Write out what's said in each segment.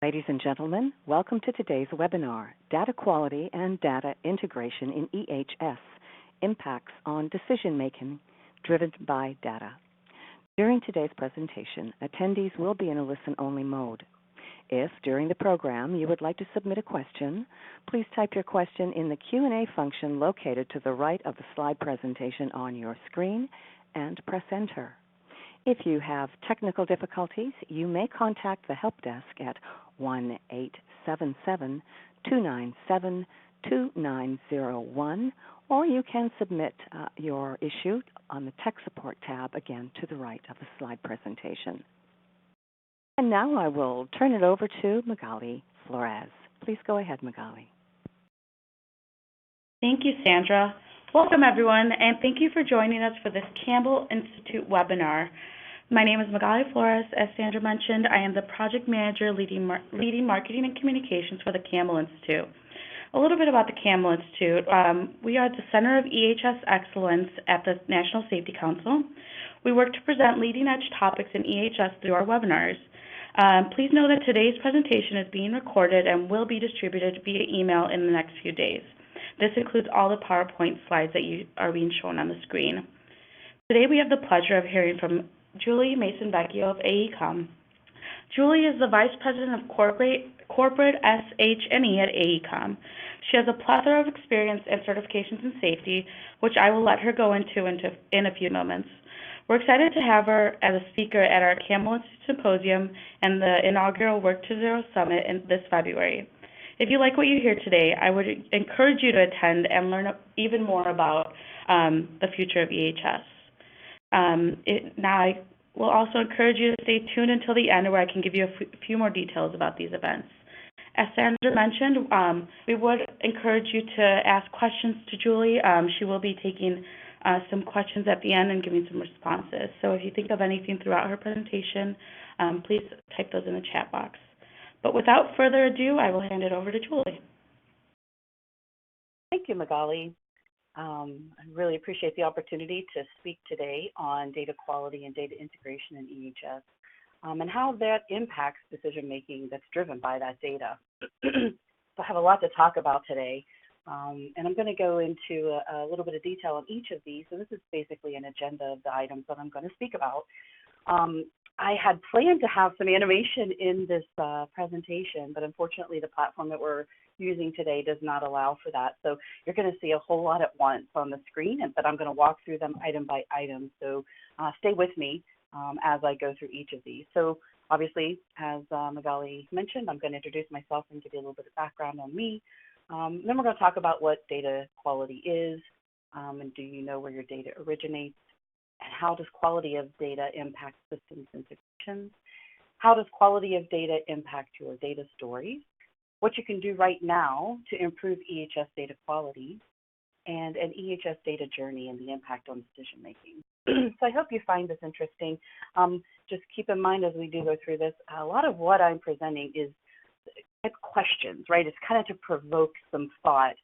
Ladies and gentlemen, welcome to today's webinar, Data Quality and Data Integration in EHS, Impacts on Decision-Making Driven by Data. During today's presentation, attendees will be in a listen-only mode. If, during the program, you would like to submit a question, please type your question in the Q&A function located to the right of the slide presentation on your screen and press Enter. If you have technical difficulties, you may contact the help desk at 1-877-297-2901, or you can submit your issue on the Tech Support tab, again, to the right of the slide presentation. And now I will turn it over to Magali Flores. Please go ahead, Magali. Thank you, Sandra. Welcome, everyone, and thank you for joining us for this Campbell Institute webinar. My name is Magali Flores. As Sandra mentioned, I am the project manager leading marketing and communications for the Campbell Institute. A little bit about the Campbell Institute. We are the Center of EHS Excellence at the National Safety Council. We work to present leading-edge topics in EHS through our webinars. Please know that today's presentation is being recorded and will be distributed via email in the next few days. This includes all the PowerPoint slides that are being shown on the screen. Today we have the pleasure of hearing from Julie Mason-Vecchio of AECOM. Julie is the Vice President of Corporate SH&E at AECOM. She has a plethora of experience and certifications in safety, which I will let her go into in a few moments. We're excited to have her as a speaker at our Campbell Institute Symposium and the inaugural Work to Zero Summit this February. If you like what you hear today, I would encourage you to attend and learn even more about the future of EHS. Now, I will also encourage you to stay tuned until the end where I can give you a few more details about these events. As Sandra mentioned, we would encourage you to ask questions to Julie. She will be taking some questions at the end and giving some responses. So if you think of anything throughout her presentation, please type those in the chat box. But without further ado, I will hand it over to Julie. Thank you, Magali. I really appreciate the opportunity to speak today on data quality and data integration in EHS and how that impacts decision-making that's driven by that data. So I have a lot to talk about today, and I'm going to go into a little bit of detail on each of these. So this is basically an agenda of the items that I'm going to speak about. I had planned to have some animation in this presentation, but unfortunately the platform that we're using today does not allow for that. So you're going to see a whole lot at once on the screen, but I'm going to walk through them item by item. So stay with me as I go through each of these. So obviously, as Magali mentioned, I'm going to introduce myself and give you a little bit of background on me. Then we're going to talk about what data quality is, and do you know where your data originates? And how does quality of data impact systems integrations? How does quality of data impact your data stories? What you can do right now to improve EHS data quality, and an EHS data journey and the impact on decision making. So I hope you find this interesting. Just keep in mind as we do go through this, a lot of what I'm presenting is questions, right? It's kind of to provoke some thought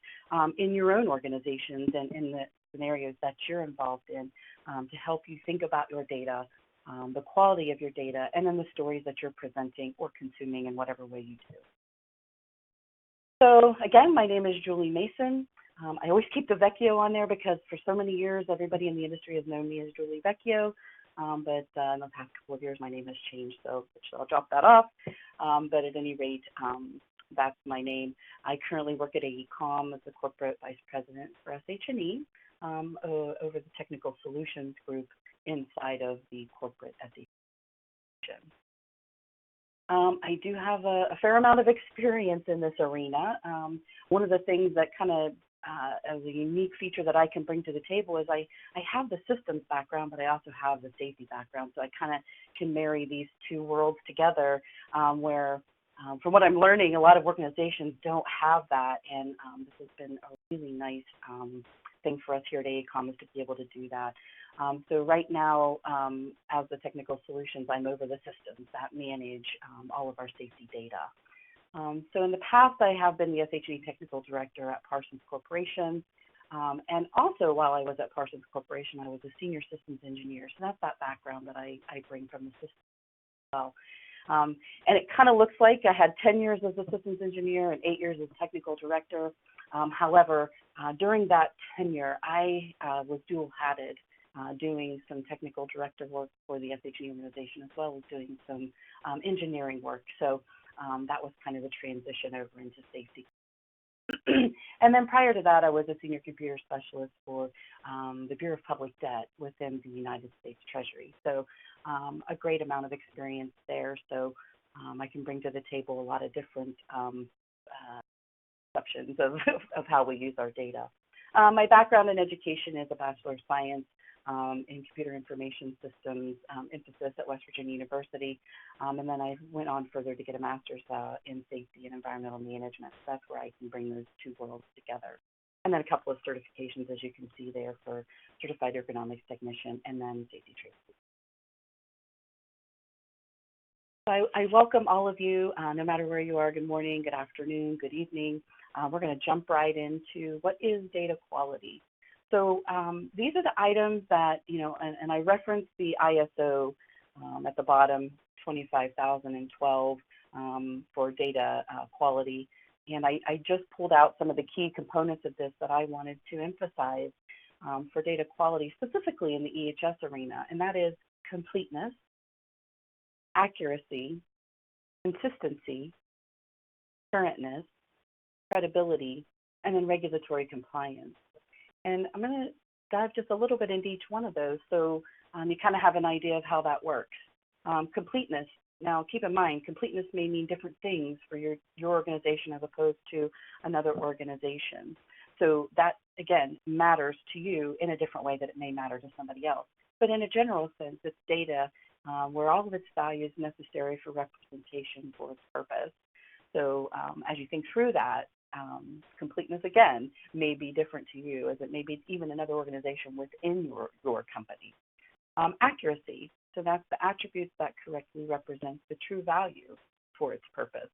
in your own organizations and in the scenarios that you're involved in, to help you think about your data, the quality of your data, and then the stories that you're presenting or consuming in whatever way you do. So again, my name is Julie Mason. I always keep the Vecchio on there because for so many years, everybody in the industry has known me as Julie Vecchio, but in the past couple of years, my name has changed, so I'll drop that off. But at any rate, that's my name. I currently work at AECOM as the Corporate Vice President for SH&E, over the Technical Solutions Group inside of the corporate SH&E. I do have a fair amount of experience in this arena. One of the things that kind of as a unique feature that I can bring to the table is I have the systems background, but I also have the safety background. So I kind of can marry these two worlds together where, from what I'm learning, a lot of organizations don't have that. And this has been a really nice thing for us here at AECOM is to be able to do that. So right now, as the technical solutions, I'm over the systems that manage all of our safety data. So in the past, I have been the SH&E Technical Director at Parsons Corporation. And also, while I was at Parsons Corporation, I was a Senior Systems Engineer. So that's that background that I bring from the system as well. And it kind of looks like I had 10 years as a systems engineer and 8 years as technical director. However, during that tenure, I was dual-hatted, doing some technical director work for the SHE organization as well as doing some engineering work. So that was kind of a transition over into safety. And then prior to that, I was a senior computer specialist for the Bureau of Public Debt within the United States Treasury. So a great amount of experience there. So I can bring to the table a lot of different perceptions of how we use our data. My background in education is a Bachelor of Science in Computer Information Systems, emphasis at West Virginia University, and then I went on further to get a master's in Safety and Environmental Management. So that's where I can bring those two worlds together. And then a couple of certifications, as you can see there, for Certified Ergonomics Technician and then Safety Trade. So I welcome all of you, no matter where you are. Good morning, good afternoon, good evening. We're going to jump right into what is data quality. So these are the items that, and I referenced the ISO at the bottom, 25012 for data quality. And I just pulled out some of the key components of this that I wanted to emphasize for data quality, specifically in the EHS arena, and that is completeness, accuracy, consistency, currentness, credibility, and then regulatory compliance. And I'm going to dive just a little bit into each one of those so you kind of have an idea of how that works. Completeness. Now, keep in mind, completeness may mean different things for your organization as opposed to another organization. So that, again, matters to you in a different way that it may matter to somebody else. But in a general sense, it's data where all of its value is necessary for representation for its purpose. So as you think through that, completeness, again, may be different to you as it may be even another organization within your company. Accuracy, so that's the attributes that correctly represent the true value for its purpose.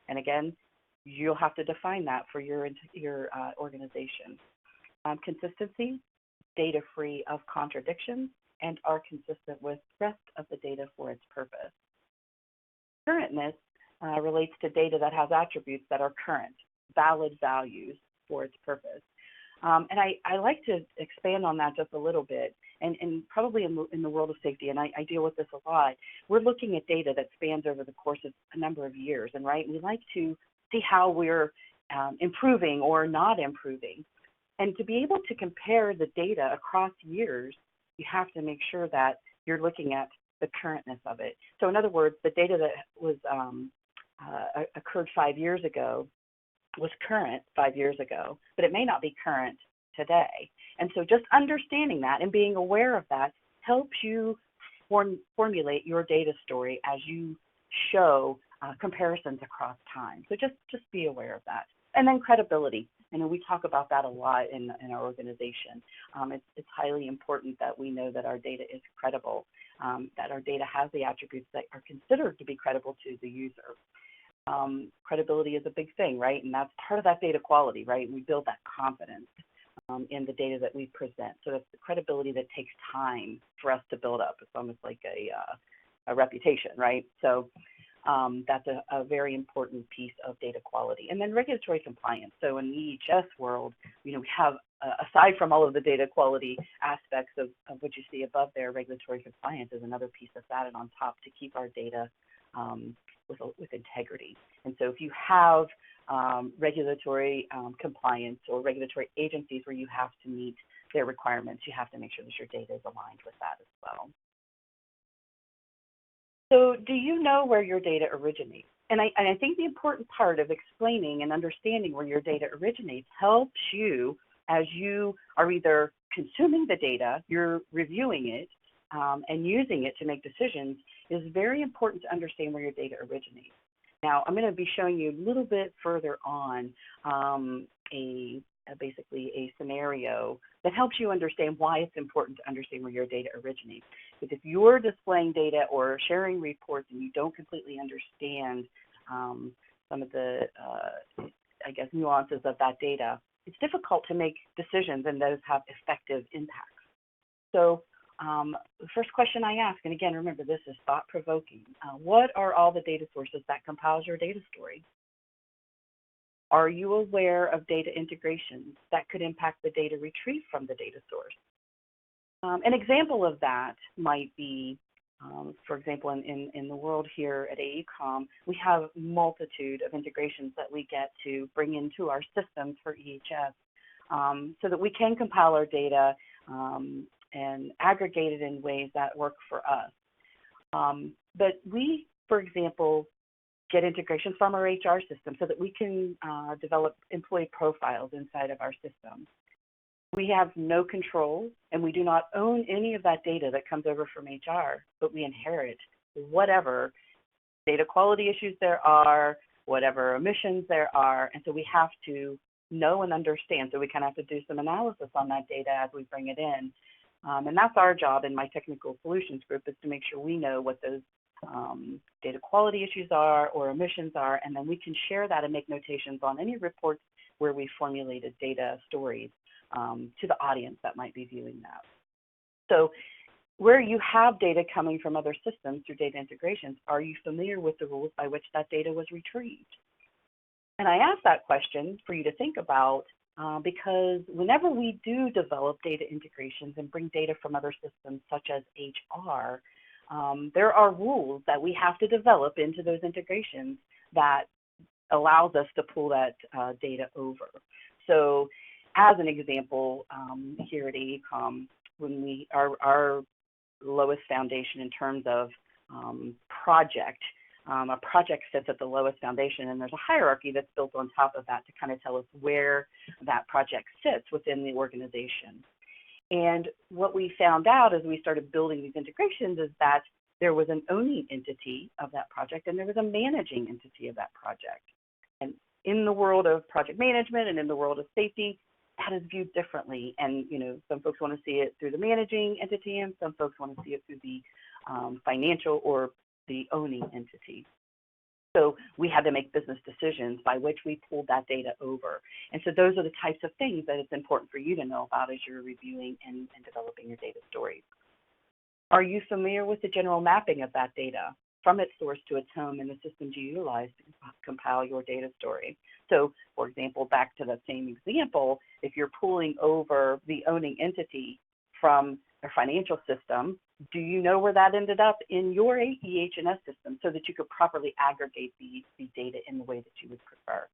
And again, you'll have to define that for your organization. Consistency, data free of contradictions and are consistent with the rest of the data for its purpose. Currentness relates to data that has attributes that are current, valid values for its purpose. And I like to expand on that just a little bit, and probably in the world of safety, and I deal with this a lot, we're looking at data that spans over the course of a number of years, and we like to see how we're improving or not improving. And to be able to compare the data across years, you have to make sure that you're looking at the currentness of it. So in other words, the data that was occurred 5 years ago was current 5 years ago, but it may not be current today. And so just understanding that and being aware of that helps you formulate your data story as you show comparisons across time. So just be aware of that. And then credibility. We talk about that a lot in our organization. It's highly important that we know that our data is credible, that our data has the attributes that are considered to be credible to the user. Credibility is a big thing, right? And that's part of that data quality, right? We build that confidence in the data that we present. So it's the credibility that takes time for us to build up. It's almost like a reputation, right? So that's a very important piece of data quality. And then regulatory compliance. So in the EHS world, we have, aside from all of the data quality aspects of what you see above there, regulatory compliance is another piece that's added on top to keep our data with integrity. And so if you have regulatory compliance or regulatory agencies where you have to meet their requirements, you have to make sure that your data is aligned with that as well. So do you know where your data originates? And I think the important part of explaining and understanding where your data originates helps you as you are either consuming the data, you're reviewing it, and using it to make decisions. Is very important to understand where your data originates. Now, I'm going to be showing you a little bit further on basically a scenario that helps you understand why it's important to understand where your data originates. Because if you're displaying data or sharing reports and you don't completely understand some of the, nuances of that data, it's difficult to make decisions and those have effective impacts. So The first question I ask, and again, remember, this is thought-provoking. What are all the data sources that compile your data story? Are you aware of data integrations that could impact the data retrieved from the data source? An example of that might be, for example, in the world here at AECOM, we have a multitude of integrations that we get to bring into our systems for EHS so that we can compile our data and aggregate it in ways that work for us. But we, for example, get integrations from our HR system so that we can develop employee profiles inside of our system. We have no control, and we do not own any of that data that comes over from HR, but we inherit whatever data quality issues there are, whatever omissions there are, and so we have to know and understand. So we kind of have to do some analysis on that data as we bring it in. And that's our job in my technical solutions group, is to make sure we know what those data quality issues are or omissions are, and then we can share that and make notations on any reports where we formulated data stories to the audience that might be viewing that. So where you have data coming from other systems through data integrations, are you familiar with the rules by which that data was retrieved? And I ask that question for you to think about because whenever we do develop data integrations and bring data from other systems such as HR, there are rules that we have to develop into those integrations that allows us to pull that data over. So as an example, here at AECOM, when our lowest foundation in terms of project, a project sits at the lowest foundation, and there's a hierarchy that's built on top of that to kind of tell us where that project sits within the organization. And what we found out as we started building these integrations is that there was an owning entity of that project, and there was a managing entity of that project. And in the world of project management and in the world of safety, that is viewed differently. And some folks want to see it through the managing entity, and some folks want to see it through the financial or the owning entity. So we had to make business decisions by which we pulled that data over. And so those are the types of things that it's important for you to know about as you're reviewing and developing your data stories. Are you familiar with the general mapping of that data from its source to its home and the systems you utilize to compile your data story? So, for example, back to that same example, if you're pulling over the owning entity from a financial system, do you know where that ended up in your EHS system so that you could properly aggregate the data in the way that you would prefer?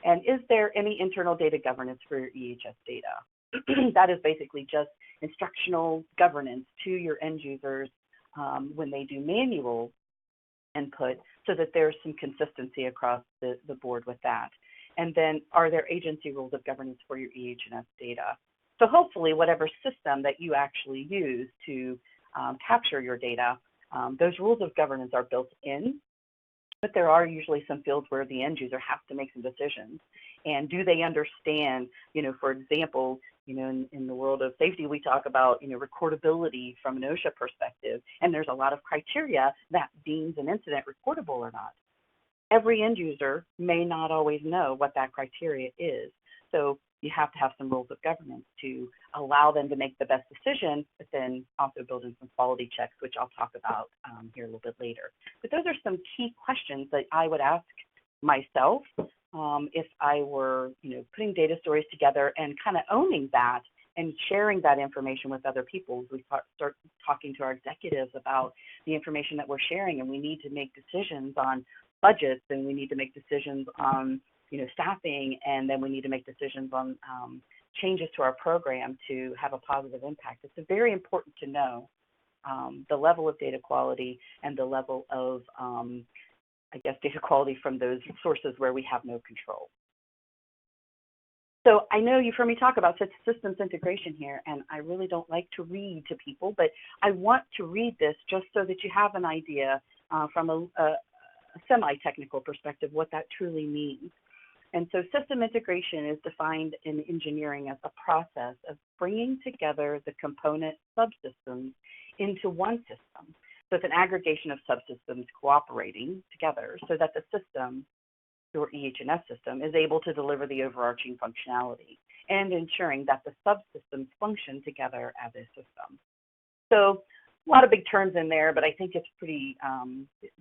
And is there any internal data governance for your EHS data? That is basically just instructional governance to your end users when they do manual input so that there's some consistency across the board with that. And then are there agency rules of governance for your EHS data? So hopefully whatever system that you actually use to capture your data, those rules of governance are built in, but there are usually some fields where the end user has to make some decisions. And do they understand, for example, in the world of safety, we talk about, recordability from an OSHA perspective, and there's a lot of criteria that deems an incident reportable or not. Every end user may not always know what that criteria is. So you have to have some rules of governance to allow them to make the best decision, but then also build in some quality checks, which I'll talk about here a little bit later. But those are some key questions that I would ask myself if I were, putting data stories together and kind of owning that and sharing that information with other people. We start talking to our executives about the information that we're sharing, and we need to make decisions on budgets, and we need to make decisions on staffing, and then we need to make decisions on changes to our program to have a positive impact. It's very important to know the level of data quality and the level of, data quality from those sources where we have no control. So I know you've heard me talk about systems integration here, and I really don't like to read to people, but I want to read this just so that you have an idea from a semi-technical perspective what that truly means. And so system integration is defined in engineering as a process of bringing together the component subsystems into one system. So it's an aggregation of subsystems cooperating together so that the system, your EHS system, is able to deliver the overarching functionality and ensuring that the subsystems function together as a system. So a lot of big terms in there, but I think it's pretty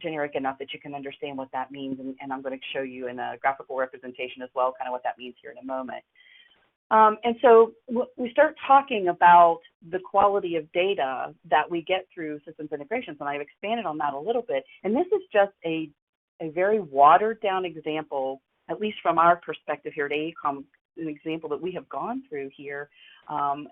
generic enough that you can understand what that means, and I'm going to show you in a graphical representation as well kind of what that means here in a moment. And so we start talking about the quality of data that we get through systems integrations, and I've expanded on that a little bit. And this is just a very watered down example, at least from our perspective here at AECOM, an example that we have gone through here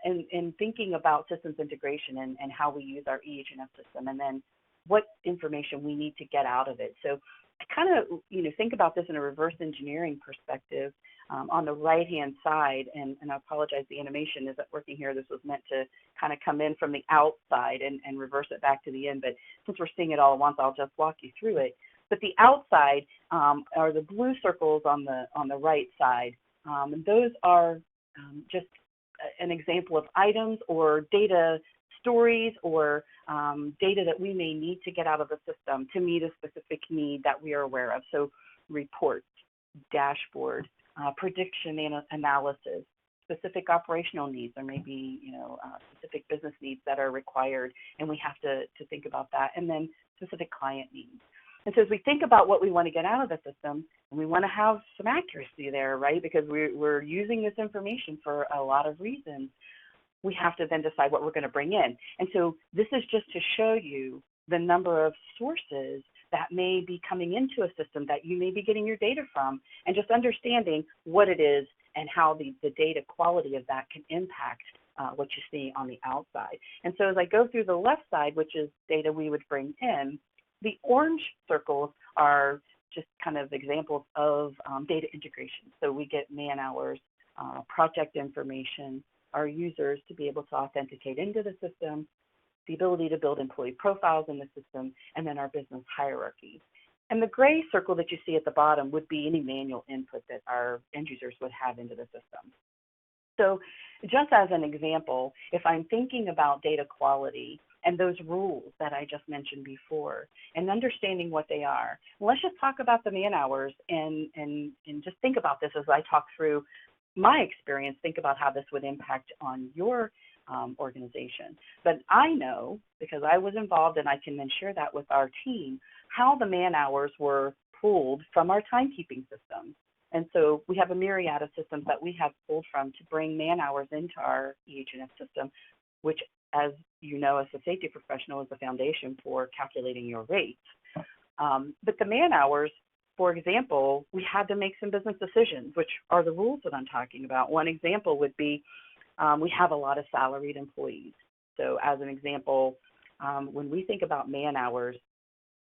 in thinking about systems integration and how we use our EHS system, and then what information we need to get out of it. So I kind of, think about this in a reverse engineering perspective. On the right-hand side, and I apologize, the animation isn't working here. This was meant to kind of come in from the outside and reverse it back to the end, but since we're seeing it all at once, I'll just walk you through it. But the outside are the blue circles on the right side, and those are just an example of items or data stories or data that we may need to get out of the system to meet a specific need that we are aware of. So reports, dashboard, prediction analysis, specific operational needs, or maybe specific business needs that are required, and we have to think about that, and then specific client needs. And so as we think about what we want to get out of the system, we want to have some accuracy there, right? Because we're using this information for a lot of reasons. We have to then decide what we're going to bring in. And so this is just to show you the number of sources that may be coming into a system that you may be getting your data from, and just understanding what it is and how the data quality of that can impact what you see on the outside. And so as I go through the left side, which is data we would bring in, the orange circles are just kind of examples of data integration. So we get man hours, project information, our users to be able to authenticate into the system, the ability to build employee profiles in the system, and then our business hierarchies. And the gray circle that you see at the bottom would be any manual input that our end users would have into the system. So just as an example, if I'm thinking about data quality and those rules that I just mentioned before and understanding what they are, let's just talk about the man hours and just think about this as I talk through my experience, think about how this would impact on your organization. But I know, because I was involved and I can then share that with our team, how the man hours were pulled from our timekeeping systems. And so we have a myriad of systems that we have pulled from to bring man hours into our EHS system, which, as you know, as a safety professional, is the foundation for calculating your rates. But the man hours, for example, we had to make some business decisions, which are the rules that I'm talking about. One example would be we have a lot of salaried employees. So as an example, when we think about man hours,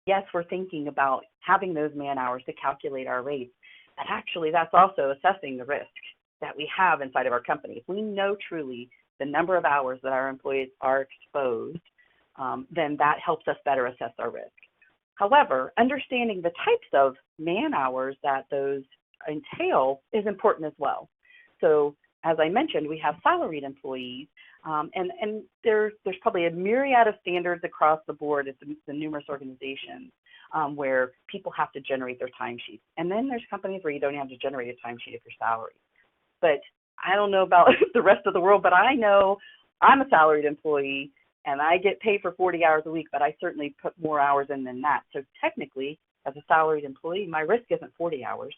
yes, we're thinking about having those man hours to calculate our rates, but actually that's also assessing the risk that we have inside of our company. If we know truly the number of hours that our employees are exposed, then that helps us better assess our risk. However, understanding the types of man hours that those entail is important as well. So as I mentioned, we have salaried employees, and there's probably a myriad of standards across the board at the numerous organizations where people have to generate their timesheets. And then there's companies where you don't have to generate a timesheet if you're salaried. But I don't know about the rest of the world, but I know I'm a salaried employee and I get paid for 40 hours a week, but I certainly put more hours in than that. So technically, as a salaried employee, my risk isn't 40 hours,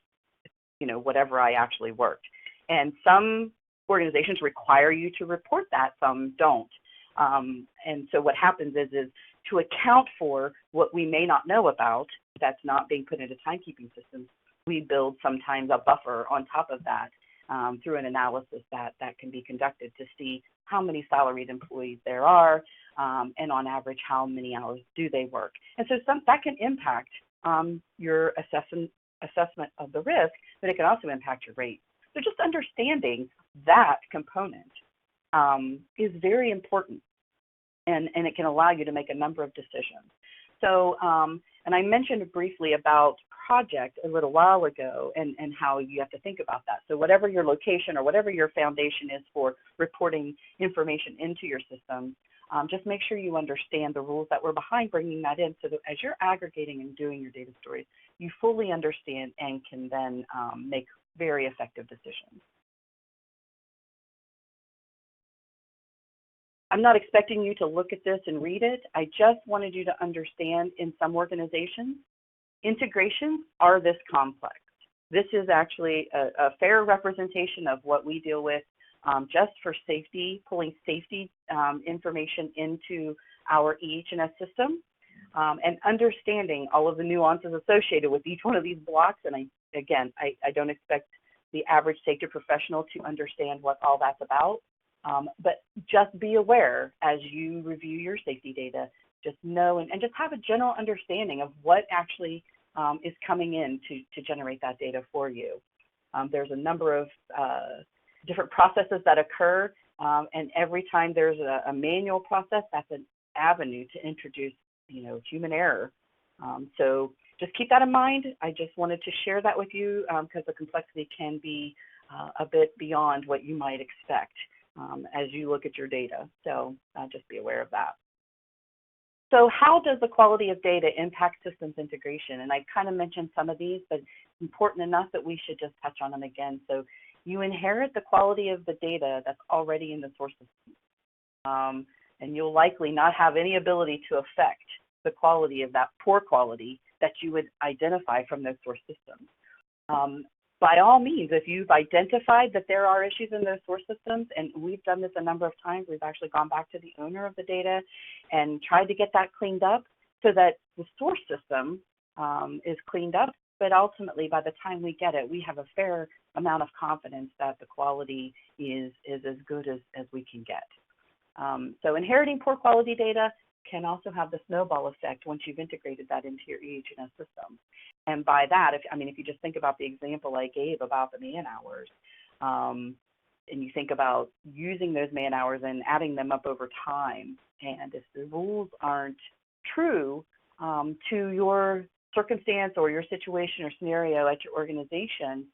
whatever I actually worked. And some organizations require you to report that, some don't. And so what happens is to account for what we may not know about that's not being put into timekeeping systems, we build sometimes a buffer on top of that through an analysis that can be conducted to see how many salaried employees there are, and on average, how many hours do they work. And so that can impact your assessment of the risk, but it can also impact your rate. So just understanding that component is very important, and it can allow you to make a number of decisions. So, and I mentioned briefly about project a little while ago and how you have to think about that. So whatever your location or whatever your foundation is for reporting information into your system, just make sure you understand the rules that were behind bringing that in so that as you're aggregating and doing your data stories, you fully understand and can then make very effective decisions. I'm not expecting you to look at this and read it. I just wanted you to understand in some organizations, integrations are this complex. This is actually a fair representation of what we deal with just for safety, pulling safety information into our EH&S system and understanding all of the nuances associated with each one of these blocks. And I don't expect the average safety professional to understand what all that's about. But just be aware as you review your safety data, just know and just have a general understanding of what actually is coming in to generate that data for you. There's a number of different processes that occur, and every time there's a manual process, that's an avenue to introduce, human error. So just keep that in mind. I just wanted to share that with you because the complexity can be a bit beyond what you might expect as you look at your data. So just be aware of that. So how does the quality of data impact systems integration? And I kind of mentioned some of these, but important enough that we should just touch on them again. So you inherit the quality of the data that's already in the source system. And you'll likely not have any ability to affect the quality of that poor quality that you would identify from those source systems. By all means, if you've identified that there are issues in those source systems, and we've done this a number of times, we've actually gone back to the owner of the data and tried to get that cleaned up so that the source system is cleaned up, but ultimately by the time we get it, we have a fair amount of confidence that the quality is as good as we can get. So inheriting poor quality data can also have the snowball effect once you've integrated that into your EH&S system. And by that, if you just think about the example I gave about the man hours, and you think about using those man hours and adding them up over time, and if the rules aren't true to your circumstance or your situation or scenario at your organization,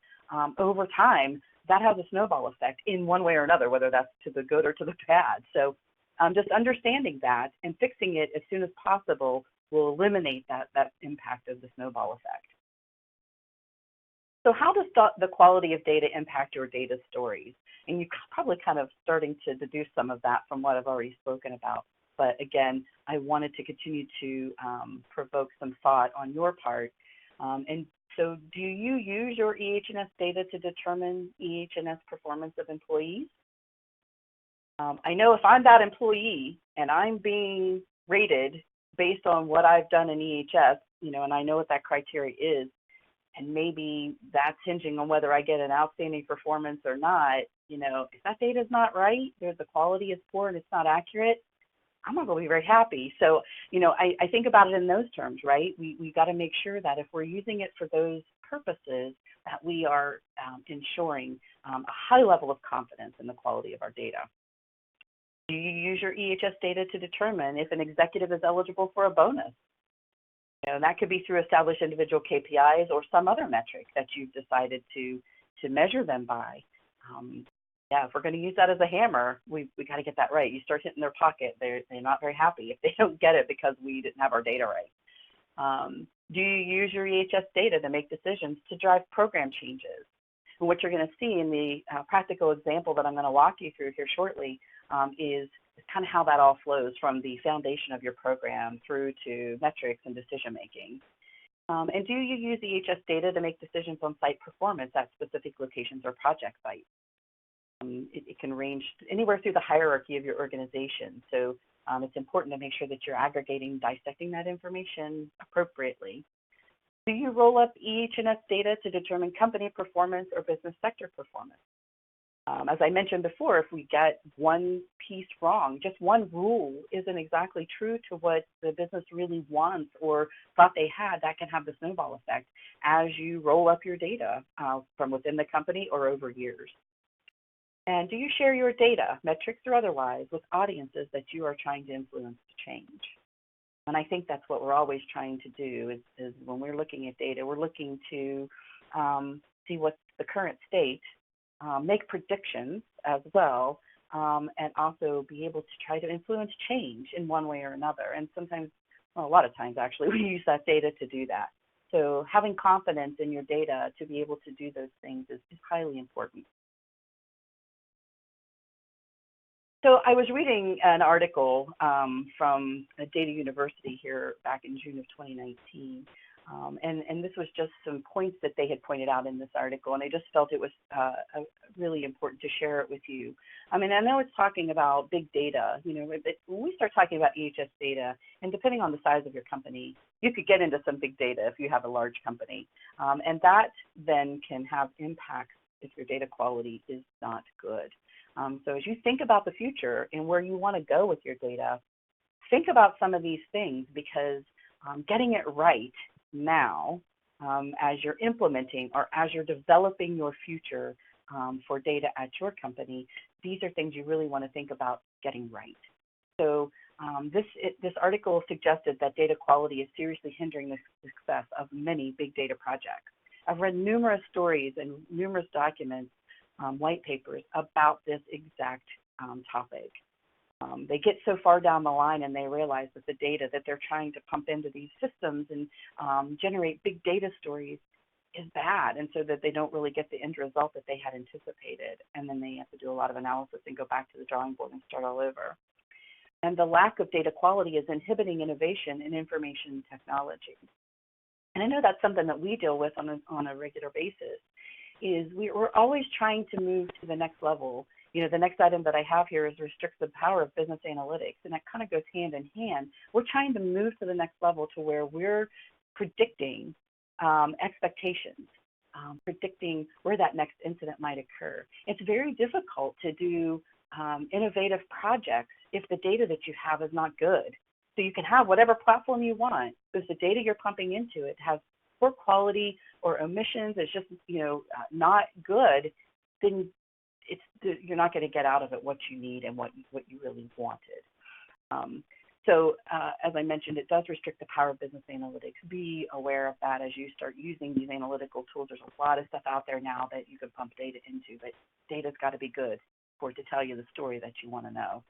over time, that has a snowball effect in one way or another, whether that's to the good or to the bad. So just understanding that and fixing it as soon as possible will eliminate that impact of the snowball effect. So how does the quality of data impact your data stories? And you're probably kind of starting to deduce some of that from what I've already spoken about. But again, I wanted to continue to provoke some thought on your part. And so do you use your EH&S data to determine EH&S performance of employees? I know if I'm that employee and I'm being rated based on what I've done in EHS, and I know what that criteria is, and maybe that's hinging on whether I get an outstanding performance or not, if that data is not right, the quality is poor and it's not accurate, I'm not going to be very happy. So, I think about it in those terms, right? We got to make sure that if we're using it for those purposes, that we are ensuring a high level of confidence in the quality of our data. Do you use your EHS data to determine if an executive is eligible for a bonus? That could be through established individual KPIs or some other metric that you've decided to measure them by. If we're going to use that as a hammer, we got to get that right. You start hitting their pocket, they're not very happy if they don't get it because we didn't have our data right. Do you use your EHS data to make decisions to drive program changes? And what you're going to see in the practical example that I'm going to walk you through here shortly is kind of how that all flows from the foundation of your program through to metrics and decision making. And do you use EHS data to make decisions on site performance at specific locations or project sites? It can range anywhere through the hierarchy of your organization. So it's important to make sure that you're aggregating, dissecting that information appropriately. Do you roll up EH&S data to determine company performance or business sector performance? As I mentioned before, if we get one piece wrong, just one rule isn't exactly true to what the business really wants or thought they had, that can have the snowball effect as you roll up your data from within the company or over years. And do you share your data, metrics or otherwise, with audiences that you are trying to influence to change? And I think that's what we're always trying to do is when we're looking at data, we're looking to see what's the current state, make predictions as well, and also be able to try to influence change in one way or another. And sometimes, well, a lot of times actually, we use that data to do that. So having confidence in your data to be able to do those things is highly important. So I was reading an article from a data university here back in June of 2019, and this was just some points that they had pointed out in this article, and I just felt it was really important to share it with you. I mean, I know it's talking about big data, but when we start talking about EHS data, and depending on the size of your company, you could get into some big data if you have a large company, and that then can have impacts if your data quality is not good. So as you think about the future and where you want to go with your data, think about some of these things, because getting it right now as you're implementing or as you're developing your future for data at your company, these are things you really want to think about getting right. So this article suggested that data quality is seriously hindering the success of many big data projects. I've read numerous stories and numerous documents, white papers about this exact topic. They get so far down the line and they realize that the data that they're trying to pump into these systems and generate big data stories is bad, and so that they don't really get the end result that they had anticipated. And then they have to do a lot of analysis and go back to the drawing board and start all over. And the lack of data quality is inhibiting innovation in information technology. And I know that's something that we deal with on a regular basis, is we're always trying to move to the next level. The next item that I have here is restrict the power of business analytics, and that kind of goes hand in hand. We're trying to move to the next level to where we're predicting expectations, predicting where that next incident might occur. It's very difficult to do innovative projects if the data that you have is not good. So you can have whatever platform you want, but if the data you're pumping into it has poor quality or omissions, it's just not good, then you're not going to get out of it what you need and what you really wanted. So as I mentioned, it does restrict the power of business analytics. Be aware of that as you start using these analytical tools. There's a lot of stuff out there now that you can pump data into, but data's got to be good for it to tell you the story that you want to know.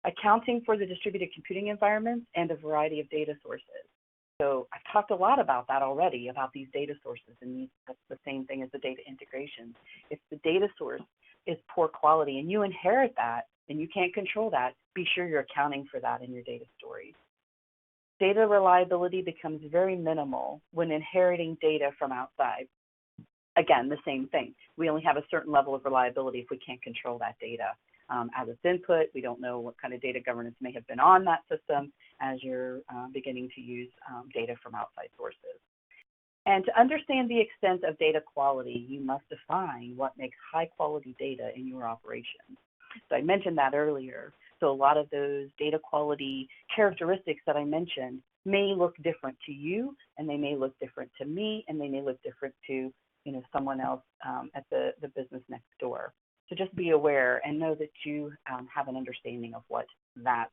Accounting for the distributed computing environments and a variety of data sources. So I've talked a lot about that already, about these data sources, and that's the same thing as the data integration. If the data source is poor quality and you inherit that and you can't control that, be sure you're accounting for that in your data stories. Data reliability becomes very minimal when inheriting data from outside. Again, the same thing. We only have a certain level of reliability if we can't control that data. As it's input, we don't know what kind of data governance may have been on that system as you're beginning to use data from outside sources. And to understand the extent of data quality, you must define what makes high quality data in your operations. So I mentioned that earlier. So a lot of those data quality characteristics that I mentioned may look different to you, and they may look different to me, and they may look different to someone else at the business next door. So just be aware and know that you have an understanding of what that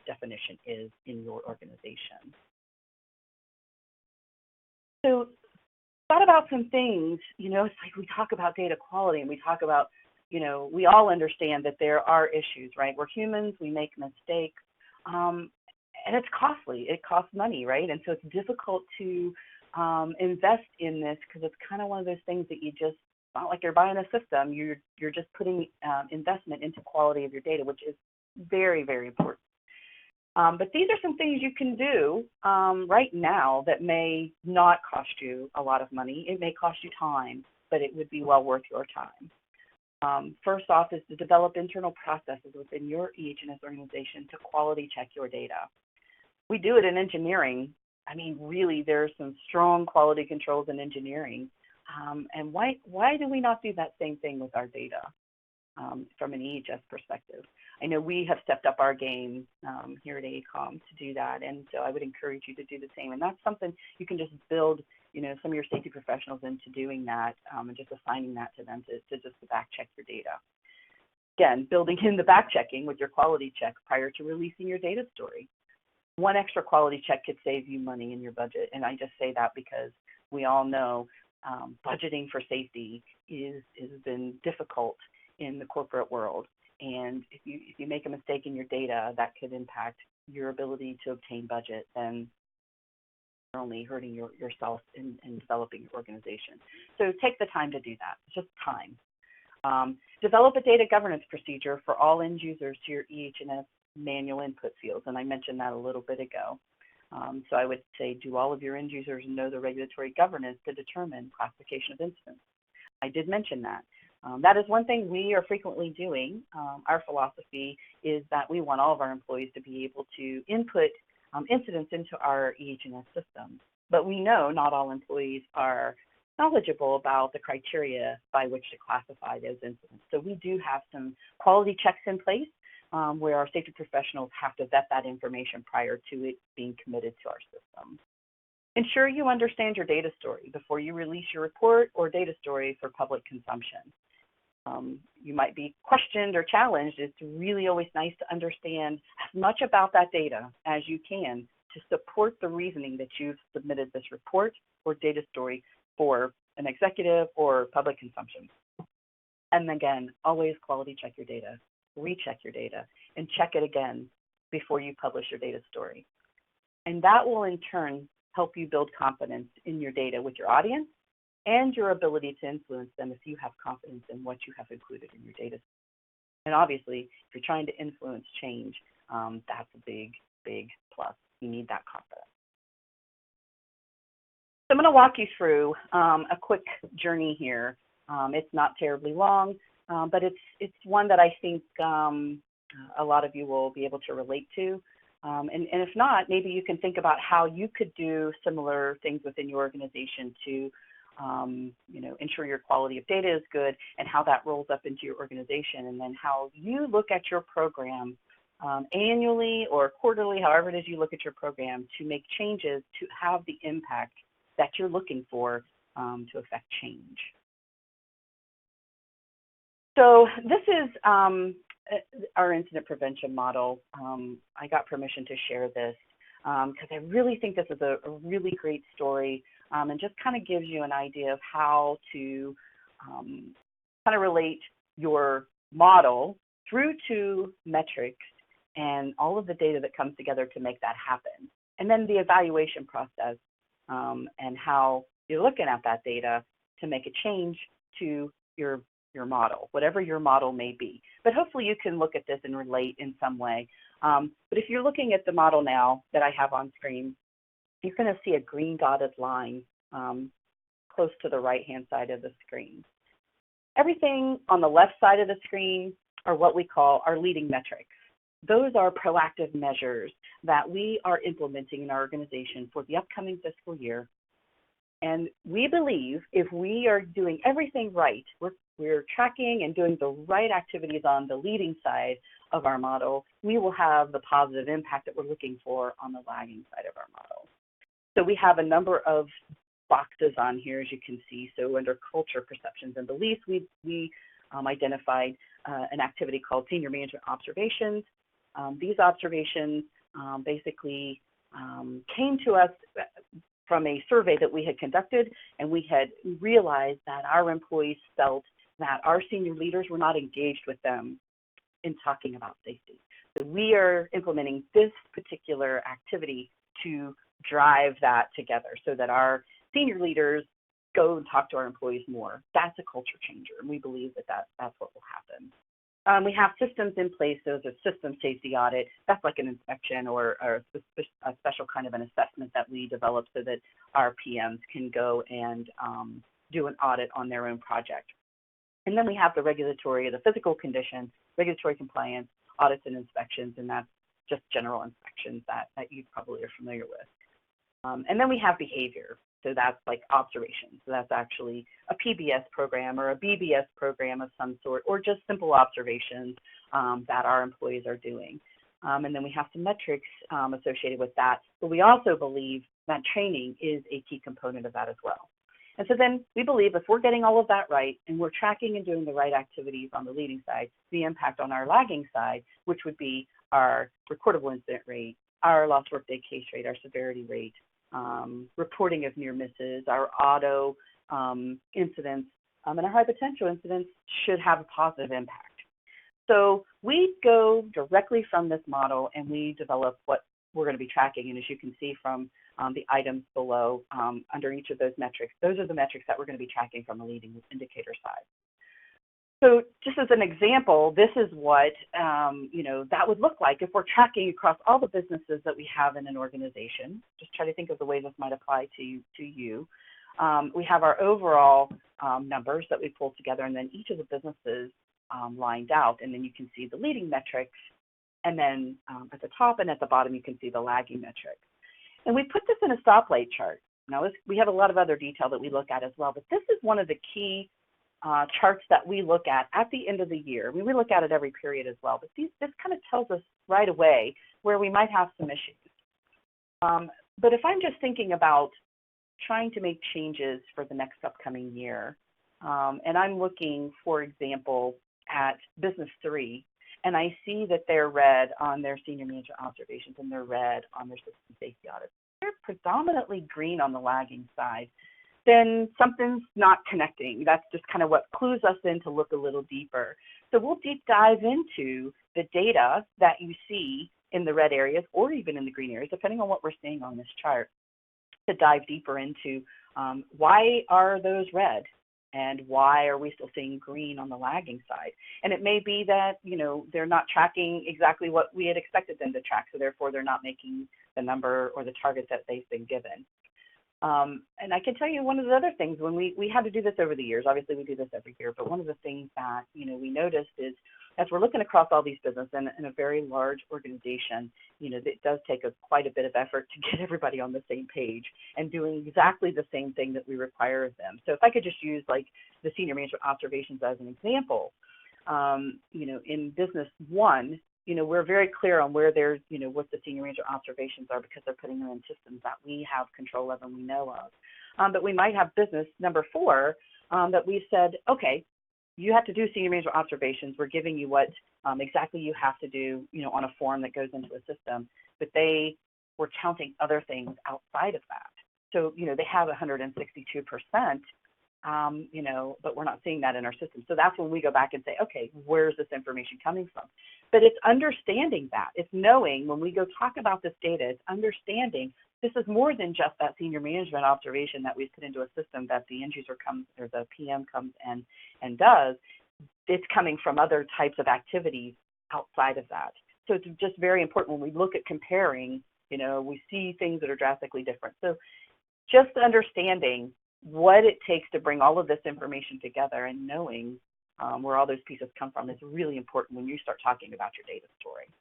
definition is in your organization. So thought about some things, it's like we talk about data quality and we talk about, we all understand that there are issues, right? We're humans, we make mistakes, and it's costly. It costs money, right? And so it's difficult to invest in this because it's kind of one of those things that you just, not like you're buying a system, you're just putting investment into quality of your data, which is very, very important. But these are some things you can do right now that may not cost you a lot of money. It may cost you time, but it would be well worth your time. First off is to develop internal processes within your EHS organization to quality check your data. We do it in engineering. I mean, really, there's some strong quality controls in engineering. And why do we not do that same thing with our data from an EHS perspective? I know we have stepped up our game here at AECOM to do that, and so I would encourage you to do the same. And that's something you can just build, some of your safety professionals into doing that, and just assigning that to them to just back check your data. Again, building in the back checking with your quality check prior to releasing your data story. One extra quality check could save you money in your budget, and I just say that because we all know budgeting for safety has been difficult in the corporate world. And if you make a mistake in your data, that could impact your ability to obtain budget, then you're only hurting yourself in developing your organization. So take the time to do that. It's just time. Develop a data governance procedure for all end users to your EH&S manual input fields, and I mentioned that a little bit ago. So I would say, do all of your end users know the regulatory governance to determine classification of incidents? I did mention that. That is one thing we are frequently doing. Our philosophy is that we want all of our employees to be able to input incidents into our EH&S system. But we know not all employees are knowledgeable about the criteria by which to classify those incidents. So we do have some quality checks in place where our safety professionals have to vet that information prior to it being committed to our system. Ensure you understand your data story before you release your report or data story for public consumption. You might be questioned or challenged. It's really always nice to understand as much about that data as you can to support the reasoning that you've submitted this report or data story for an executive or public consumption. And again, always quality check your data, recheck your data, and check it again before you publish your data story. And that will in turn help you build confidence in your data with your audience and your ability to influence them if you have confidence in what you have included in your data. And obviously, if you're trying to influence change, that's a big, big plus. You need that confidence. So I'm going to walk you through a quick journey here. It's not terribly long, but it's one that I think a lot of you will be able to relate to. And if not, maybe you can think about how you could do similar things within your organization to ensure your quality of data is good, and how that rolls up into your organization, and then how you look at your program annually or quarterly, however it is you look at your program, to make changes to have the impact that you're looking for to affect change. So this is our incident prevention model. I got permission to share this because I really think this is a really great story and just kind of gives you an idea of how to kind of relate your model through to metrics and all of the data that comes together to make that happen. And then the evaluation process and how you're looking at that data to make a change to your model, whatever your model may be. But hopefully you can look at this and relate in some way. But if you're looking at the model now that I have on screen, you're going to see a green dotted line close to the right-hand side of the screen. Everything on the left side of the screen are what we call our leading metrics. Those are proactive measures that we are implementing in our organization for the upcoming fiscal year. And we believe if we are doing everything right, we're tracking and doing the right activities on the leading side of our model, we will have the positive impact that we're looking for on the lagging side of our model. So we have a number of boxes on here, as you can see. So under culture, perceptions, and beliefs, we identified an activity called senior management observations. These observations basically came to us from a survey that we had conducted, and we had realized that our employees felt that our senior leaders were not engaged with them in talking about safety. So we are implementing this particular activity to drive that together so that our senior leaders go and talk to our employees more. That's a culture changer, and we believe that that's what will happen. We have systems in place. So there's a system safety audit. That's like an inspection or a special kind of an assessment that we develop so that our PMs can go and do an audit on their own project. And then we have the regulatory, the physical conditions, regulatory compliance, audits and inspections, and that's just general inspections that you probably are familiar with. And then we have behavior. So that's like observations. So that's actually a PBS program or a BBS program of some sort, or just simple observations that our employees are doing. And then we have some metrics associated with that. But we also believe that training is a key component of that as well. And so then we believe if we're getting all of that right and we're tracking and doing the right activities on the leading side, the impact on our lagging side, which would be our recordable incident rate, our lost workday case rate, our severity rate, reporting of near misses, our auto incidents, and our high potential incidents should have a positive impact. So we go directly from this model and we develop what we're going to be tracking. And as you can see from the items below under each of those metrics, those are the metrics that we're going to be tracking from the leading indicator side. So just as an example, this is what that would look like if we're tracking across all the businesses that we have in an organization. Just try to think of the way this might apply to you. We have our overall numbers that we pulled together, and then each of the businesses lined out, and then you can see the leading metrics, and then at the top and at the bottom you can see the lagging metrics. And we put this in a stoplight chart. Now we have a lot of other detail that we look at as well, but this is one of the key charts that we look at the end of the year. I mean, we look at it every period as well, but this kind of tells us right away where we might have some issues. But if I'm just thinking about trying to make changes for the next upcoming year, and I'm looking, for example, at Business 3, and I see that they're red on their senior manager observations and they're red on their system safety audits. They're predominantly green on the lagging side, then something's not connecting. That's just kind of what clues us in to look a little deeper. So we'll deep dive into the data that you see in the red areas or even in the green areas, depending on what we're seeing on this chart, to dive deeper into why are those red and why are we still seeing green on the lagging side. And it may be that, they're not tracking exactly what we had expected them to track, so therefore they're not making the number or the target that they've been given. And I can tell you one of the other things, when we had to do this over the years, obviously we do this every year, but one of the things that, we noticed is as we're looking across all these businesses in a very large organization, it does take quite a bit of effort to get everybody on the same page and doing exactly the same thing that we require of them. So if I could just use like the senior management observations as an example, in Business 1, we're very clear on where there's, what the senior manager observations are because they're putting them in systems that we have control of and we know of. But we might have business number 4 that we've said, okay, you have to do senior manager observations. We're giving you what exactly you have to do, on a form that goes into a system. But they were counting other things outside of that. So, they have 162%. But we're not seeing that in our system. So that's when we go back and say, okay, where's this information coming from? But it's understanding that. It's knowing when we go talk about this data, it's understanding this is more than just that senior management observation that we put into a system that the end user comes or the PM comes and does. It's coming from other types of activities outside of that. So it's just very important when we look at comparing, we see things that are drastically different. So just understanding what it takes to bring all of this information together and knowing where all those pieces come from is really important when you start talking about your data story.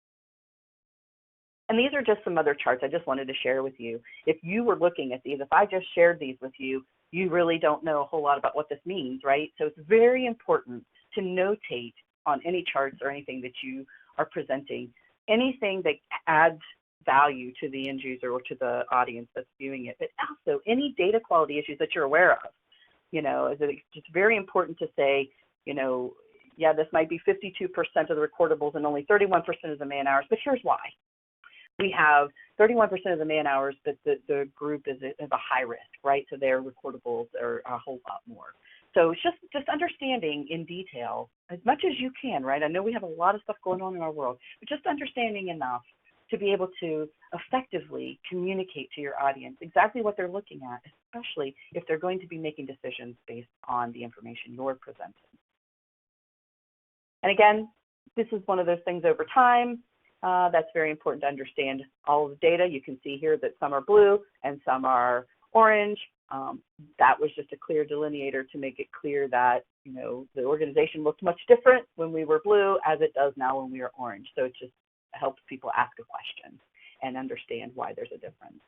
And these are just some other charts I just wanted to share with you. If you were looking at these, if I just shared these with you, you really don't know a whole lot about what this means, right? So it's very important to notate on any charts or anything that you are presenting, anything that adds value to the end user or to the audience that's viewing it, but also any data quality issues that you're aware of. It's just very important to say, yeah, this might be 52% of the recordables and only 31% of the man hours, but here's why. We have 31% of the man hours, but the group is a high risk, right? So their recordables are a whole lot more. So it's just understanding in detail as much as you can, right? I know we have a lot of stuff going on in our world, but just understanding enough to be able to effectively communicate to your audience exactly what they're looking at, especially if they're going to be making decisions based on the information you're presenting. And again, this is one of those things over time that's very important to understand all of the data. You can see here that some are blue and some are orange. That was just a clear delineator to make it clear that, the organization looked much different when we were blue as it does now when we are orange. So it just helps people ask a question and understand why there's a difference.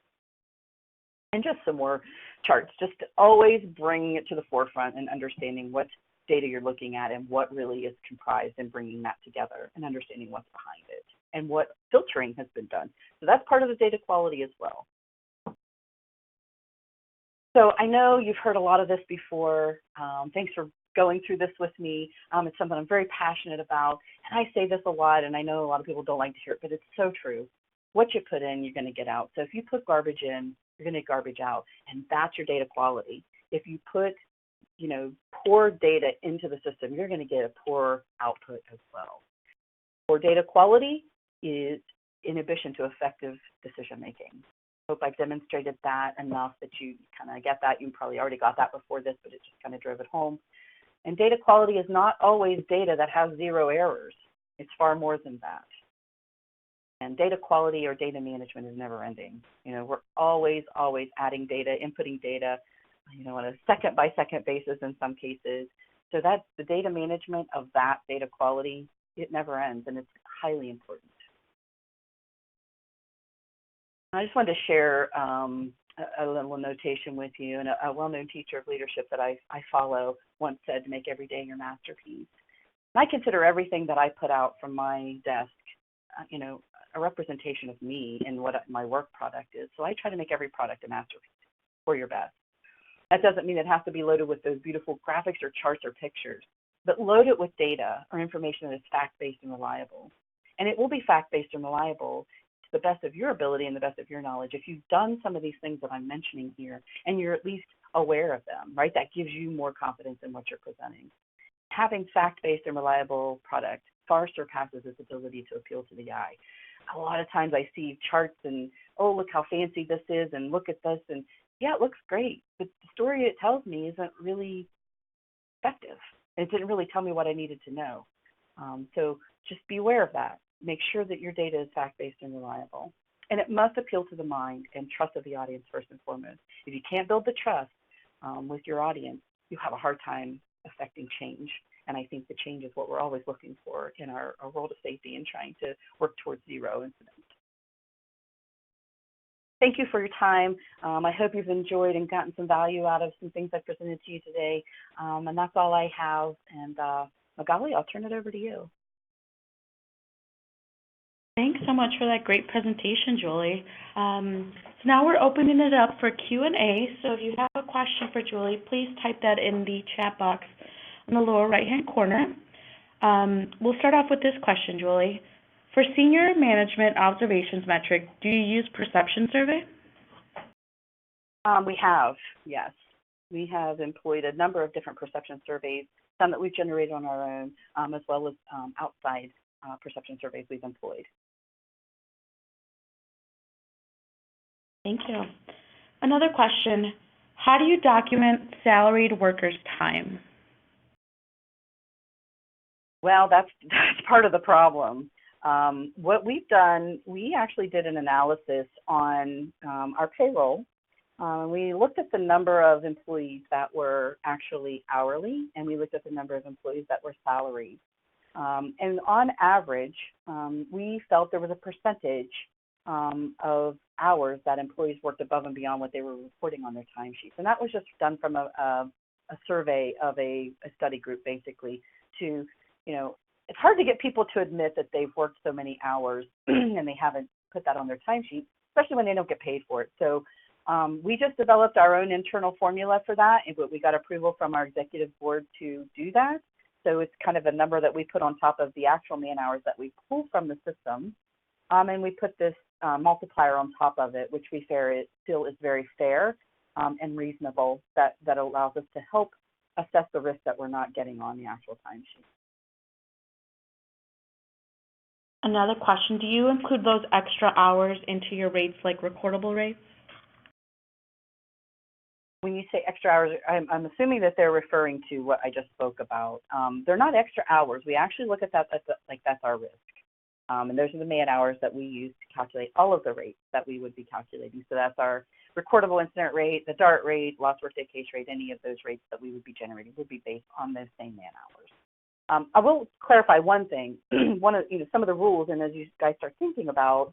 And just some more charts, just to always bring it to the forefront and understanding what data you're looking at and what really is comprised and bringing that together and understanding what's behind it and what filtering has been done. So that's part of the data quality as well. So I know you've heard a lot of this before. Thanks for going through this with me. It's something I'm very passionate about. And I say this a lot, and I know a lot of people don't like to hear it, but it's so true. What you put in, you're going to get out. So if you put garbage in, you're going to get garbage out. And that's your data quality. If you put, poor data into the system, you're going to get a poor output as well. Poor data quality is inhibition to effective decision making. I hope I've demonstrated that enough that you kind of get that. You probably already got that before this, but it just kind of drove it home. And data quality is not always data that has 0 errors. It's far more than that. And data quality or data management is never ending. We're always adding data, inputting data, on a second-by-second basis in some cases. So that's the data management of that data quality. It never ends, and it's highly important. I just wanted to share a little notation with you. And a well-known teacher of leadership that I follow once said to make every day your masterpiece. And I consider everything that I put out from my desk, a representation of me and what my work product is. So I try to make every product a masterpiece for your best. That doesn't mean it has to be loaded with those beautiful graphics or charts or pictures, but load it with data or information that is fact-based and reliable. And it will be fact-based and reliable to the best of your ability and the best of your knowledge if you've done some of these things that I'm mentioning here and you're at least aware of them, right? That gives you more confidence in what you're presenting. Having fact-based and reliable product far surpasses its ability to appeal to the eye. A lot of times I see charts and, oh, look how fancy this is, and look at this, and yeah, it looks great, but the story it tells me isn't really effective. It didn't really tell me what I needed to know. So just be aware of that. Make sure that your data is fact-based and reliable. And it must appeal to the mind and trust of the audience first and foremost. If you can't build the trust with your audience, you have a hard time affecting change. And I think the change is what we're always looking for in our world of safety and trying to work towards 0 incidents. Thank you for your time. I hope you've enjoyed and gotten some value out of some things I presented to you today. And that's all I have. And Magali, I'll turn it over to you. Thanks so much for that great presentation, Julie. So now we're opening it up for Q&A. So if you have a question for Julie, please type that in the chat box in the lower right-hand corner. We'll start off with this question, Julie. For senior management observations metric, do you use perception survey? We have, yes. We have employed a number of different perception surveys, some that we've generated on our own, as well as outside perception surveys we've employed. Thank you. Another question, how do you document salaried workers' time? Well, that's part of the problem. What we've done, we actually did an analysis on our payroll. We looked at the number of employees that were actually hourly, and we looked at the number of employees that were salaried. And on average, we felt there was a percentage of hours that employees worked above and beyond what they were reporting on their timesheets. And that was just done from a survey of a study group, basically, to, it's hard to get people to admit that they've worked so many hours and they haven't put that on their timesheet, especially when they don't get paid for it. So we just developed our own internal formula for that, but we got approval from our executive board to do that. So it's kind of a number that we put on top of the actual man hours that we pull from the system. And we put this multiplier on top of it, which we feel is very fair and reasonable, that allows us to help assess the risk that we're not getting on the actual timesheet. Another question, do you include those extra hours into your rates, like recordable rates? When you say extra hours, I'm assuming that they're referring to what I just spoke about. They're not extra hours. We actually look at that like that's our risk. And those are the man hours that we use to calculate all of the rates that we would be calculating. So that's our recordable incident rate, the DART rate, lost workday case rate, any of those rates that we would be generating would be based on those same man hours. I will clarify one thing. Some of the rules, and as you guys start thinking about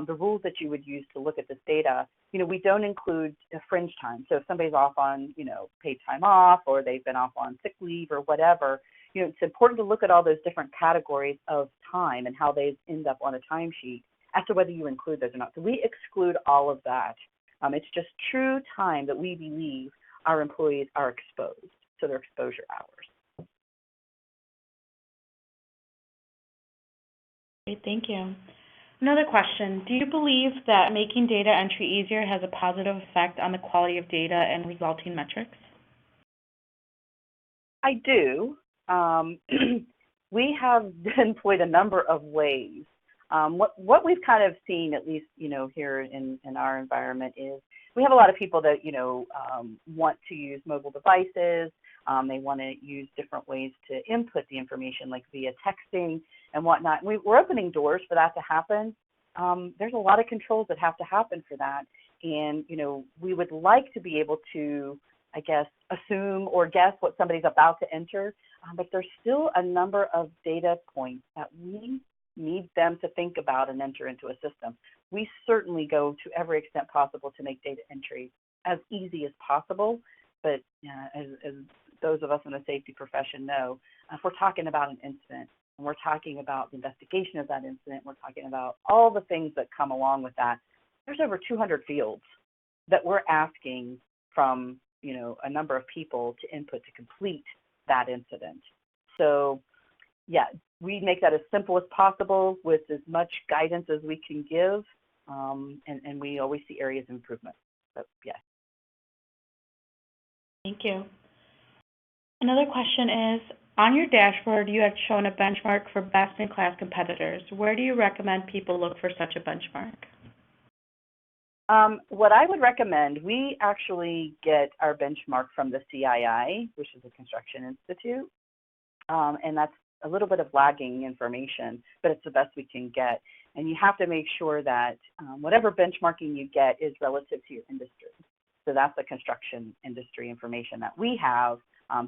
the rules that you would use to look at this data, we don't include fringe time. So if somebody's off on, paid time off, or they've been off on sick leave or whatever, it's important to look at all those different categories of time and how they end up on a timesheet as to whether you include those or not. So we exclude all of that. It's just true time that we believe our employees are exposed, so their exposure hours. Great, thank you. Another question, do you believe that making data entry easier has a positive effect on the quality of data and resulting metrics? I do. We have employed a number of ways. What we've kind of seen, at least, here in our environment, is we have a lot of people that, want to use mobile devices. They want to use different ways to input the information, like via texting and whatnot. We're opening doors for that to happen. There's a lot of controls that have to happen for that. And, we would like to be able to, I guess, assume or guess what somebody's about to enter, but there's still a number of data points that we need them to think about and enter into a system. We certainly go to every extent possible to make data entry as easy as possible, but as those of us in the safety profession know, if we're talking about an incident, and we're talking about the investigation of that incident, we're talking about all the things that come along with that, there's over 200 fields that we're asking from a number of people to input to complete that incident. So yeah, we make that as simple as possible with as much guidance as we can give, and we always see areas of improvement. So yeah. Thank you. Another question is, on your dashboard, you have shown a benchmark for best-in-class competitors. Where do you recommend people look for such a benchmark? What I would recommend, we actually get our benchmark from the CII, which is the Construction Institute, and that's a little bit of lagging information, but it's the best we can get. And you have to make sure that whatever benchmarking you get is relative to your industry. So that's the construction industry information that we have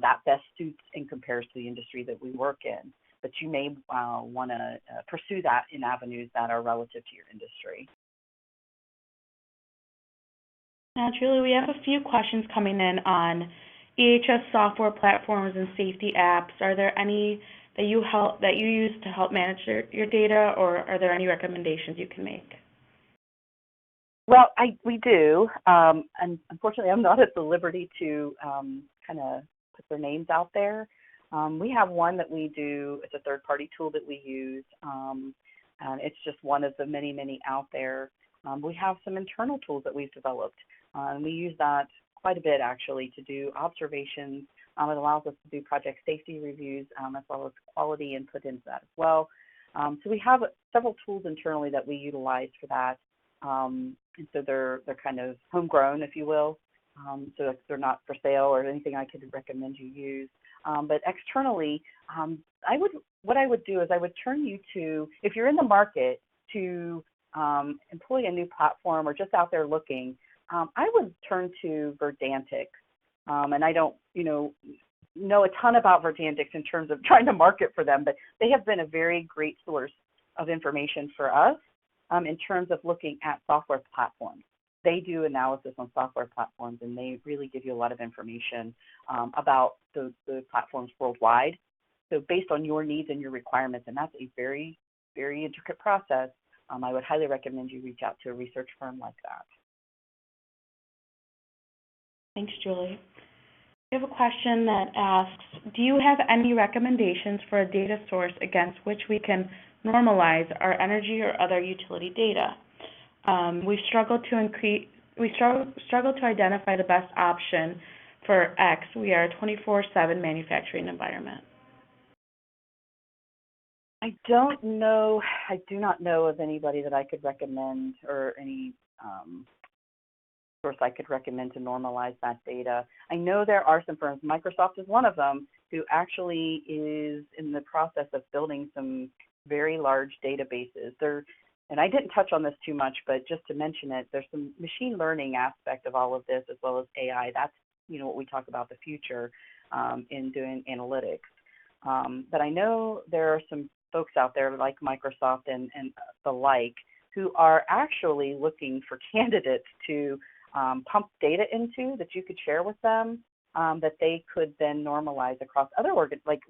that best suits and compares to the industry that we work in. But you may want to pursue that in avenues that are relative to your industry. Now, Julie, we have a few questions coming in on EHS software platforms and safety apps. Are there any that you use to help manage your data, or are there any recommendations you can make? Well, we do, and unfortunately, I'm not at the liberty to kind of put their names out there. We have one that we do. It's a third-party tool that we use, and it's just one of the many, many out there. We have some internal tools that we've developed, and we use that quite a bit, actually, to do observations. It allows us to do project safety reviews as well as quality input into that as well. So we have several tools internally that we utilize for that. And so they're kind of homegrown, if you will. So they're not for sale or anything I could recommend you use. But externally, what I would do is I would turn you to, if you're in the market to employ a new platform or just out there looking, I would turn to Verdantix. And I don't, know a ton about Verdantix in terms of trying to market for them, but they have been a very great source of information for us in terms of looking at software platforms. They do analysis on software platforms, and they really give you a lot of information about the platforms worldwide. So based on your needs and your requirements, and that's a very, very intricate process, I would highly recommend you reach out to a research firm like that. Thanks, Julie. We have a question that asks, do you have any recommendations for a data source against which we can normalize our energy or other utility data? We struggle to identify the best option for X. We are a 24/7 manufacturing environment. I do not know of anybody that I could recommend or any source I could recommend to normalize that data. I know there are some firms, Microsoft is one of them, who actually is in the process of building some very large databases. And I didn't touch on this too much, but just to mention it, there's some machine learning aspect of all of this as well as AI. That's, what we talk about the future in doing analytics. But I know there are some folks out there like Microsoft and the like who are actually looking for candidates to pump data into that you could share with them that they could then normalize across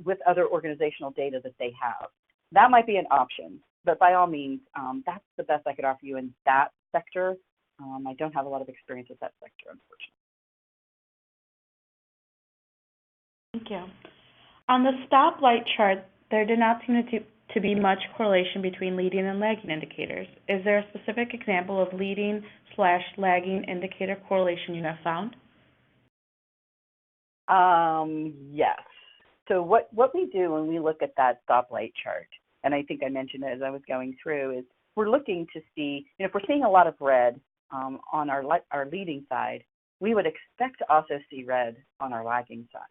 with other organizational data that they have. That might be an option, but by all means, that's the best I could offer you in that sector. I don't have a lot of experience with that sector, unfortunately. Thank you. On the stoplight chart, there did not seem to be much correlation between leading and lagging indicators. Is there a specific example of leading/lagging indicator correlation you have found? Yes. So what we do when we look at that stoplight chart, and I think I mentioned it as I was going through, is we're looking to see, if we're seeing a lot of red on our leading side, we would expect to also see red on our lagging side.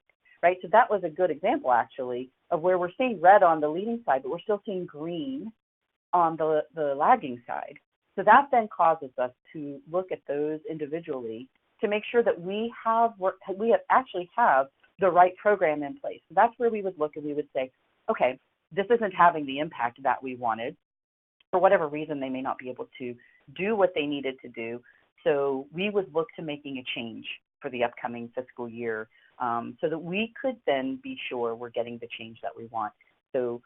right? So that was a good example, actually, of where we're seeing red on the leading side, but we're still seeing green on the lagging side. So that then causes us to look at those individually to make sure that we actually have the right program in place. So that's where we would look and we would say, okay, this isn't having the impact that we wanted. For whatever reason, they may not be able to do what they needed to do. So we would look to making a change for the upcoming fiscal year so that we could then be sure we're getting the change that we want. So,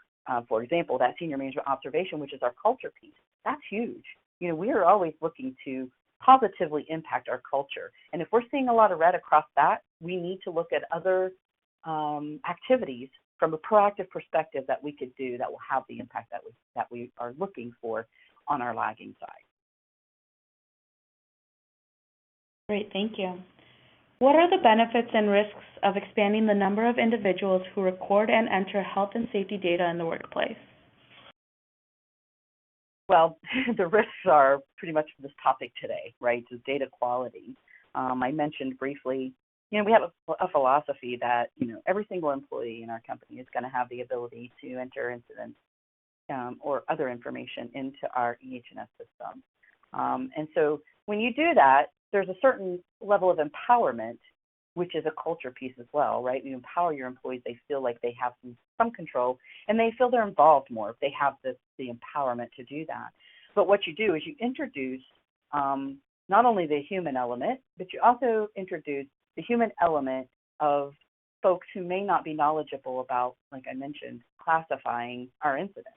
for example, that senior management observation, which is our culture piece, that's huge. You know, we are always looking to positively impact our culture. And if we're seeing a lot of red across that, we need to look at other activities from a proactive perspective that we could do that will have the impact that we are looking for on our lagging side. Great, thank you. What are the benefits and risks of expanding the number of individuals who record and enter health and safety data in the workplace? Well, the risks are pretty much this topic today, right? Is data quality. I mentioned briefly, you know, we have a philosophy that, you know, every single employee in our company is going to have the ability to enter incidents or other information into our EHS system. And so when you do that, there's a certain level of empowerment, which is a culture piece as well, right? You empower your employees, they feel like they have some control, and they feel they're involved more if they have the empowerment to do that. But what you do is you introduce not only the human element, but you also introduce the human element of folks who may not be knowledgeable about, like I mentioned, classifying our incidents.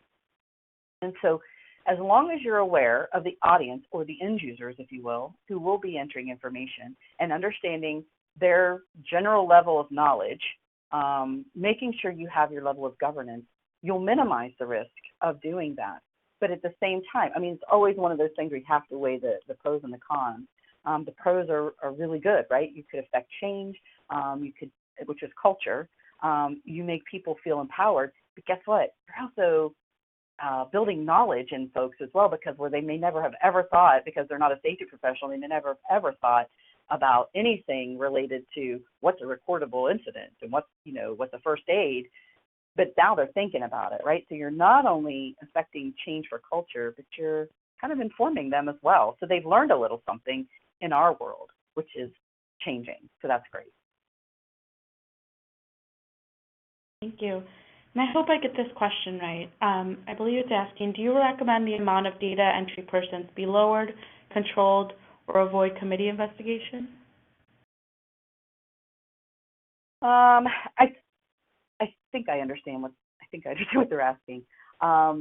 And so as long as you're aware of the audience or the end users, if you will, who will be entering information and understanding their general level of knowledge, making sure you have your level of governance, you'll minimize the risk of doing that. But at the same time, I mean, it's always one of those things where you have to weigh the pros and the cons. The pros are really good, right? You could affect change, which is culture. You make people feel empowered, but guess what? You're also building knowledge in folks as well, because where they may never have ever thought, because they're not a safety professional, they may never have ever thought about anything related to what's a recordable incident and what's a first aid, but now they're thinking about it, right? So you're not only affecting change for culture, but you're kind of informing them as well. So they've learned a little something in our world, which is changing. So that's great. Thank you. And I hope I get this question right. I believe it's asking, do you recommend the amount of data entry persons be lowered, controlled, or avoid committee investigation? I think I understand what they're asking. I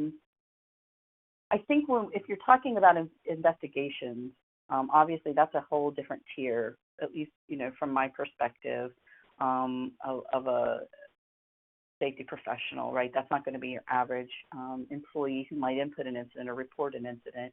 think if you're talking about investigations, obviously that's a whole different tier, at least from my perspective of a safety professional, right? That's not going to be your average employee who might input an incident or report an incident.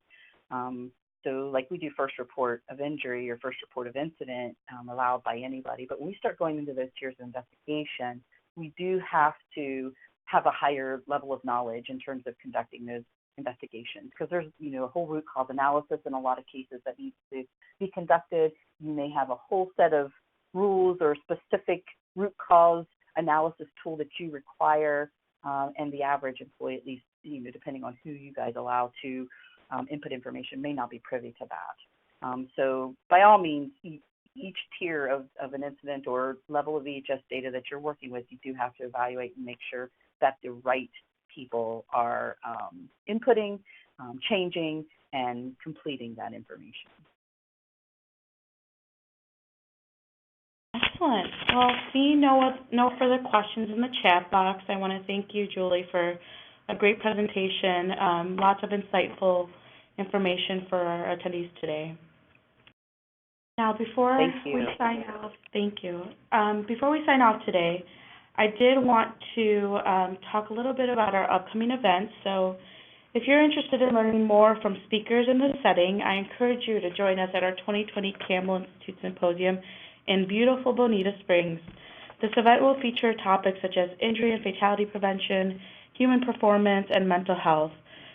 So like we do first report of injury or first report of incident allowed by anybody. But when we start going into those tiers of investigation, we do have to have a higher level of knowledge in terms of conducting those investigations, because there's a whole root cause analysis in a lot of cases that needs to be conducted. You may have a whole set of rules or specific root cause analysis tool that you require, and the average employee, at least depending on who you guys allow to input information, may not be privy to that. So by all means, each tier of an incident or level of EHS data that you're working with, you do have to evaluate and make sure that the right people are inputting, changing, and completing that information. Excellent. Well, seeing no further questions in the chat box, I want to thank you, Julie, for a great presentation. Lots of insightful information for our attendees today. Now, before we sign off, thank you. Before we sign off today, I did want to talk a little bit about our upcoming events. So if you're interested in learning more from speakers in this setting, I encourage you to join us at our 2020 Campbell Institute Symposium in beautiful Bonita Springs. This event will feature topics such as injury and fatality prevention, human performance, and mental health.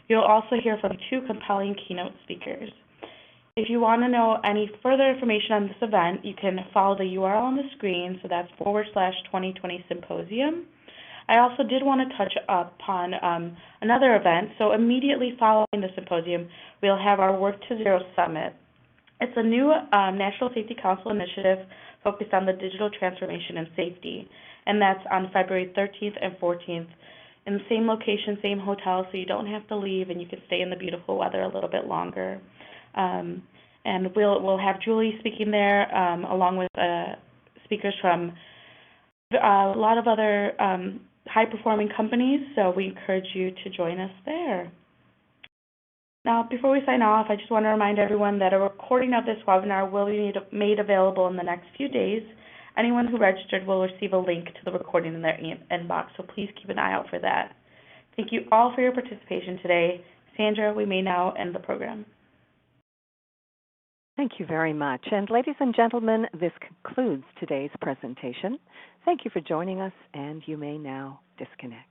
You'll also hear from 2 compelling keynote speakers. If you want to know any further information on this event, you can follow the URL on the screen, so that's /2020 Symposium. I also did want to touch upon another event. So immediately following the symposium, we'll have our Work to Zero Summit. It's a new National Safety Council initiative focused on the digital transformation and safety, and that's on February 13th and 14th in the same location, same hotel, so you don't have to leave and you can stay in the beautiful weather a little bit longer. And we'll have Julie speaking there, along with speakers from a lot of other high-performing companies, so we encourage you to join us there. Now, before we sign off, I just want to remind everyone that a recording of this webinar will be made available in the next few days. Anyone who registered will receive a link to the recording in their inbox, so please keep an eye out for that. Thank you all for your participation today. Sandra, we may now end the program. Thank you very much. And ladies and gentlemen, this concludes today's presentation. Thank you for joining us, and you may now disconnect.